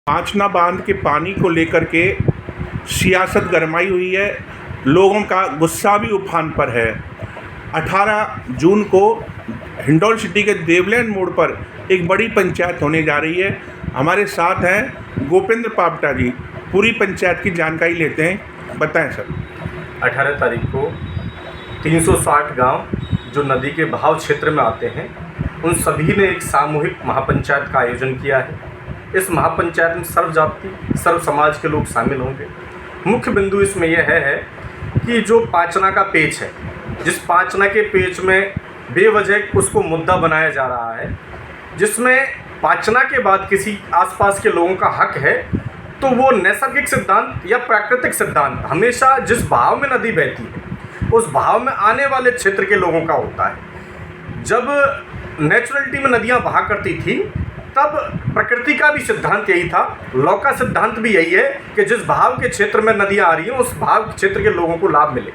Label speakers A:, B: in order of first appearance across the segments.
A: पांचना बांध के पानी को लेकर के सियासत गरमाई हुई है। लोगों का गुस्सा भी उफान पर है। 18 जून को हिंडौल सिटी के देवलैंड मोड़ पर एक बड़ी पंचायत होने जा रही है। हमारे साथ हैं गोपेंद्र पापटा जी। पूरी पंचायत की जानकारी लेते हैं, बताएं सर।
B: 18 तारीख को 360 गांव जो नदी के बहाव क्षेत्र में आते हैं, उन सभी ने एक सामूहिक महापंचायत का आयोजन किया है। इस महापंचायत में सर्व जाति सर्व समाज के लोग शामिल होंगे। मुख्य बिंदु इसमें यह है कि जो पांचना का पेच है, जिस पांचना के पेच में बेवजह उसको मुद्दा बनाया जा रहा है, जिसमें पांचना के बाद किसी आसपास के लोगों का हक है, तो वो नैसर्गिक सिद्धांत या प्राकृतिक सिद्धांत हमेशा जिस बहाव में नदी बहती है उस बहाव में आने वाले क्षेत्र के लोगों का होता है। जब नेचुरलिटी में नदियाँ बहा करती थी तब प्रकृति का भी सिद्धांत यही था, लॉ का सिद्धांत भी यही है कि जिस बहाव के क्षेत्र में नदियाँ आ रही हैं उस बहाव क्षेत्र के लोगों को लाभ मिले।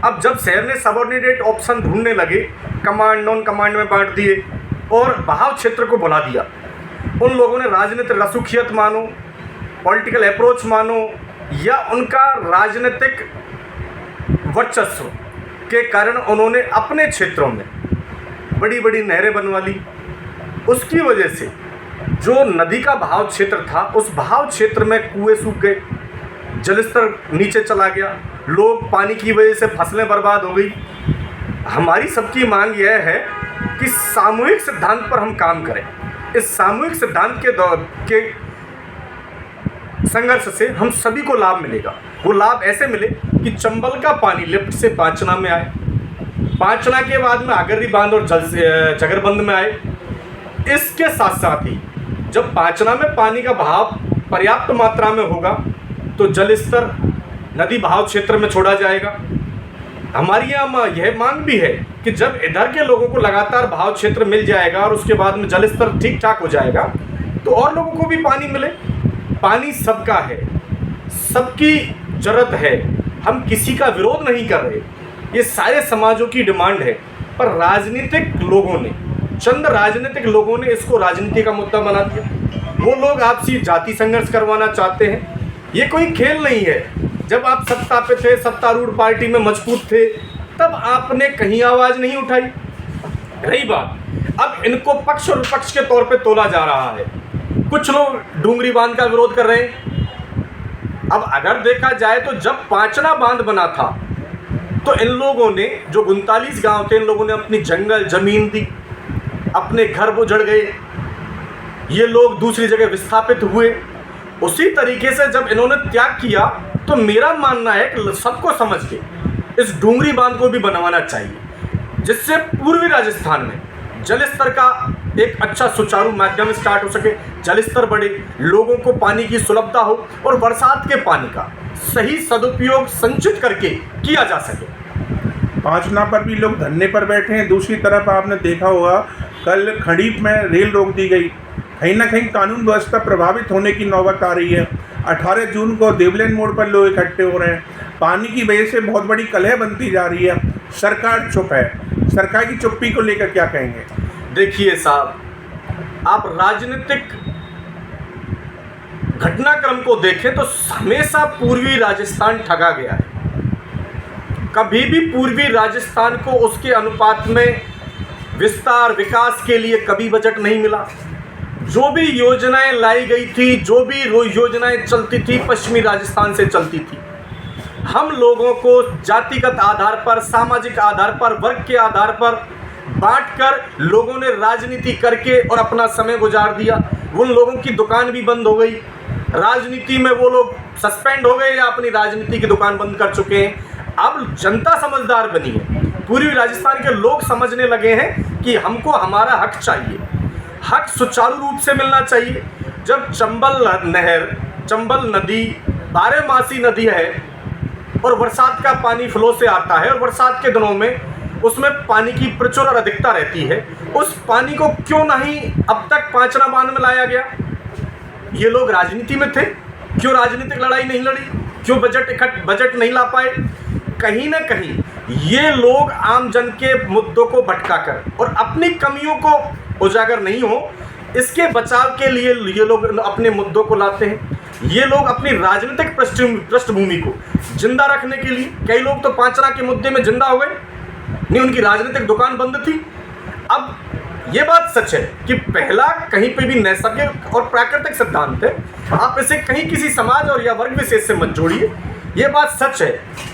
B: अब जब शहर ने सबऑर्डिनेट ऑप्शन ढूंढने लगे, कमांड नॉन कमांड में बांट दिए और बहाव क्षेत्र को बुला दिया, उन लोगों ने राजनीतिक रसूखियत मानो, पॉलिटिकल अप्रोच मानो या उनका राजनीतिक वर्चस्व के कारण उन्होंने अपने क्षेत्रों में बड़ी बड़ी नहरें बनवा ली। उसकी वजह से जो नदी का बहाव क्षेत्र था उस बहाव क्षेत्र में कुएं सूख गए, जलस्तर नीचे चला गया, लोग पानी की वजह से फसलें बर्बाद हो गई। हमारी सबकी मांग यह है कि सामूहिक सिद्धांत पर हम काम करें। इस सामूहिक सिद्धांत के संघर्ष से हम सभी को लाभ मिलेगा। वो लाभ ऐसे मिले कि चंबल का पानी लिफ्ट से पांचना में आए, पांचना के बाद में आगर्री बांध और जगरबंद में आए। इसके साथ साथ ही जब पांचना में पानी का बहाव पर्याप्त मात्रा में होगा तो जल स्तर नदी बहाव क्षेत्र में छोड़ा जाएगा। हमारी यहाँ यह मांग भी है कि जब इधर के लोगों को लगातार बहाव क्षेत्र मिल जाएगा और उसके बाद में जल स्तर ठीक ठाक हो जाएगा तो और लोगों को भी पानी मिले। पानी सबका है, सबकी जरूरत है, हम किसी का विरोध नहीं कर रहे, ये सारे समाजों की डिमांड है। पर राजनीतिक लोगों ने, चंद राजनीतिक लोगों ने इसको राजनीति का मुद्दा बना दिया। वो लोग आपसी जाति संघर्ष करवाना चाहते हैं। ये कोई खेल नहीं है। जब आप सत्ता पे थे, सत्तारूढ़ पार्टी में मजबूत थे, तब आपने कहीं आवाज़ नहीं उठाई। रही बात, अब इनको पक्ष और विपक्ष के तौर पे तोला जा रहा है। कुछ लोग डूंगरी बांध का विरोध कर रहे हैं। अब अगर देखा जाए तो जब पांचना बांध बना था तो इन लोगों ने, जो 39 गांव थे, इन लोगों ने अपनी जंगल जमीन दी, अपने घर उजड़ गए, ये लोग दूसरी जगह विस्थापित हुए। उसी तरीके से जब इन्होंने त्याग किया तो मेरा मानना है कि सबको समझ के इस डूंगरी बांध को भी बनवाना चाहिए, जिससे पूर्वी राजस्थान में जल स्तर का एक अच्छा सुचारू माध्यम स्टार्ट हो सके, जल स्तर बढ़े, लोगों को पानी की सुलभता हो और बरसात के पानी का सही सदुपयोग संचित करके किया जा सके।
A: पांचना पर भी लोग धरने पर बैठे हैं। दूसरी तरफ आपने देखा होगा कल खड़ीप में रेल रोक दी गई। कहीं ना कहीं कानून व्यवस्था प्रभावित होने की नौबत आ रही है। 18 जून को देवलैंड मोड़ पर लोग इकट्ठे हो रहे हैं। पानी की वजह से बहुत बड़ी कलह बनती जा रही है। सरकार चुप है। सरकार की चुप्पी को लेकर क्या कहेंगे?
B: देखिए साहब, आप राजनीतिक घटनाक्रम को देखें तो हमेशा पूर्वी राजस्थान ठगा गया है। कभी भी पूर्वी राजस्थान को उसके अनुपात में विस्तार विकास के लिए कभी बजट नहीं मिला। जो भी योजनाएं लाई गई थी, जो भी योजनाएं चलती थी, पश्चिमी राजस्थान से चलती थी। हम लोगों को जातिगत आधार पर, सामाजिक आधार पर, वर्ग के आधार पर बांटकर लोगों ने राजनीति करके और अपना समय गुजार दिया। उन लोगों की दुकान भी बंद हो गई। राजनीति में वो लोग सस्पेंड हो गए या अपनी राजनीति की दुकान बंद कर चुके हैं। अब जनता समझदार बनी है। पूर्वी राजस्थान के लोग समझने लगे हैं कि हमको हमारा हक चाहिए, हक सुचारू रूप से मिलना चाहिए। जब चंबल नहर, चंबल नदी 12मासी नदी है और बरसात का पानी फ्लो से आता है और बरसात के दिनों में उसमें पानी की प्रचुर और अधिकता रहती है, उस पानी को क्यों नहीं अब तक पांचना बांध में लाया गया? ये लोग राजनीति में थे, क्यों राजनीतिक लड़ाई नहीं लड़ी, क्यों बजट नहीं ला पाए? कहीं ना कहीं ये लोग आम जन के मुद्दों को भटका कर और अपनी कमियों को उजागर नहीं हो इसके बचाव के लिए ये लोग अपने मुद्दों को लाते हैं। ये लोग अपनी राजनीतिक पृष्ठभूमि को जिंदा रखने के लिए, कई लोग तो पांचना के मुद्दे में जिंदा हो गए, नहीं उनकी राजनीतिक दुकान बंद थी। अब ये बात सच है कि पहला कहीं पे भी नैसर्गिक और प्राकृतिक सिद्धांत है, आप इसे कहीं किसी समाज और या वर्ग विशेष से मत जोड़िए। ये बात सच है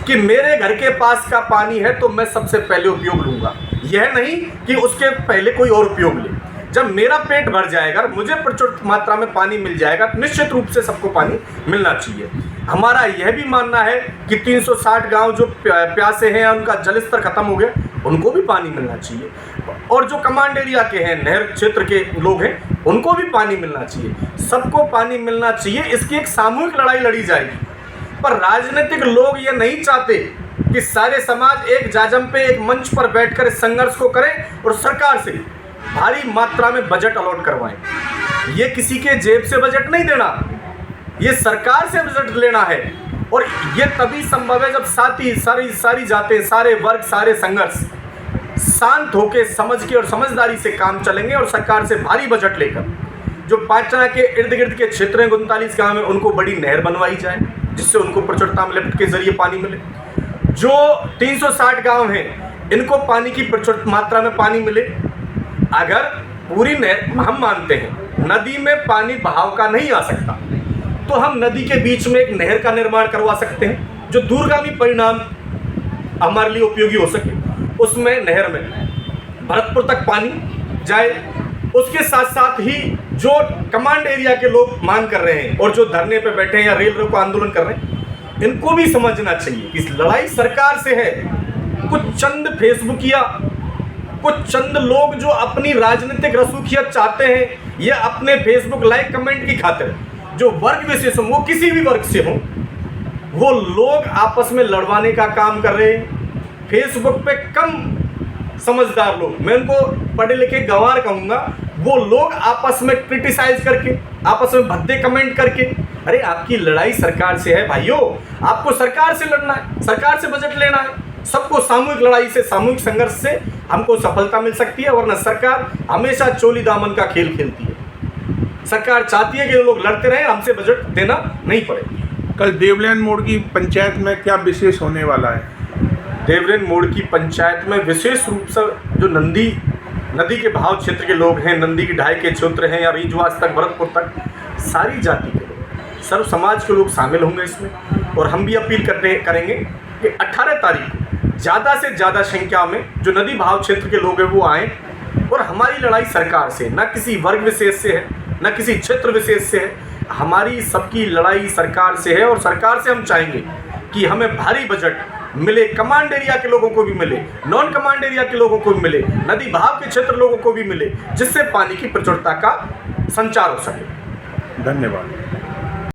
B: कि मेरे घर के पास का पानी है तो मैं सबसे पहले उपयोग लूंगा, यह नहीं कि उसके पहले कोई और उपयोग ले। जब मेरा पेट भर जाएगा, मुझे प्रचुर मात्रा में पानी मिल जाएगा, तो निश्चित रूप से सबको पानी मिलना चाहिए। हमारा यह भी मानना है कि 360 गांव जो प्यासे हैं, उनका जल स्तर खत्म हो गया, उनको भी पानी मिलना चाहिए। और जो कमांड एरिया के हैं, नहर क्षेत्र के लोग हैं, उनको भी पानी मिलना चाहिए। सबको पानी मिलना चाहिए। इसकी एक सामूहिक लड़ाई लड़ी जाएगी। पर राजनीतिक लोग ये नहीं चाहते कि सारे समाज एक जाजम पे, एक मंच पर बैठकर इस संघर्ष को करें और सरकार से भारी मात्रा में बजट अलॉट करवाएं। ये किसी के जेब से बजट नहीं देना, ये सरकार से बजट लेना है। और ये तभी संभव है जब सारी जातें, सारे वर्ग, सारे संघर्ष शांत होकर, समझ के और समझदारी से काम चलेंगे और सरकार से भारी बजट लेकर जो पांचना के इर्द गिर्द के क्षेत्र हैं, 39 गाँव में, उनको बड़ी नहर बनवाई जाए जिससे उनको प्रचुरता लिफ्ट के जरिए पानी मिले। जो 360 गांव हैं, इनको पानी की प्रचुर मात्रा में पानी मिले। अगर पूरी नहर, हम मानते हैं नदी में पानी बहाव का नहीं आ सकता, तो हम नदी के बीच में एक नहर का निर्माण करवा सकते हैं जो दूरगामी परिणाम हमारे लिए उपयोगी हो सके। उसमें नहर में भरतपुर तक पानी जाए। उसके साथ साथ ही जो कमांड एरिया के लोग मांग कर रहे हैं और जो धरने पे बैठे हैं या रेल रोको आंदोलन कर रहे हैं, इनको भी समझना चाहिए कि लड़ाई सरकार से है। कुछ चंद फेसबुकिया, कुछ चंद लोग जो अपनी राजनीतिक रसूखियत चाहते हैं, ये अपने फेसबुक लाइक कमेंट की खातिर, जो वर्ग विशेष हो, वो किसी भी वर्ग से हो, वो लोग आपस में लड़वाने का काम कर रहे हैं। फेसबुक पे कम समझदार लोग, मैं उनको पढ़े लिखे गंवार कहूँगा, वो लोग आपस में क्रिटिसाइज करके, आपस में भद्दे कमेंट करके, अरे आपकी लड़ाई सरकार से है भाइयों, आपको सरकार से लड़ना है, सरकार से बजट लेना है। सबको सामूहिक लड़ाई से, सामूहिक संघर्ष से हमको सफलता मिल सकती है, वरना सरकार हमेशा चोली दामन का खेल खेलती है। सरकार चाहती है कि लोग लड़ते रहें, हमसे बजट देना नहीं पड़े।
A: कल देवलैन मोड़ की पंचायत में क्या विशेष होने वाला है?
B: देवलैन मोड़ की पंचायत में विशेष रूप से जो नदी के बहाव क्षेत्र के लोग हैं, नंदी की ढाई के क्षेत्र हैं, या रीजवास तक, भरतपुर तक, सारी जाति के लोग, सर्व समाज के लोग शामिल होंगे इसमें। और हम भी अपील करेंगे कि 18 तारीख को ज़्यादा से ज़्यादा संख्या में जो नदी बहाव क्षेत्र के लोग हैं वो आएँ। और हमारी लड़ाई सरकार से, ना किसी वर्ग विशेष से है, ना किसी क्षेत्र विशेष से है, हमारी सबकी लड़ाई सरकार से है। और सरकार से हम चाहेंगे कि हमें भारी बजट मिले, कमांड एरिया के लोगों को भी मिले, नॉन कमांड एरिया के लोगों को भी मिले, नदी बहाव के क्षेत्र लोगों को भी मिले, जिससे पानी की प्रचुरता का संचार हो सके।
A: धन्यवाद।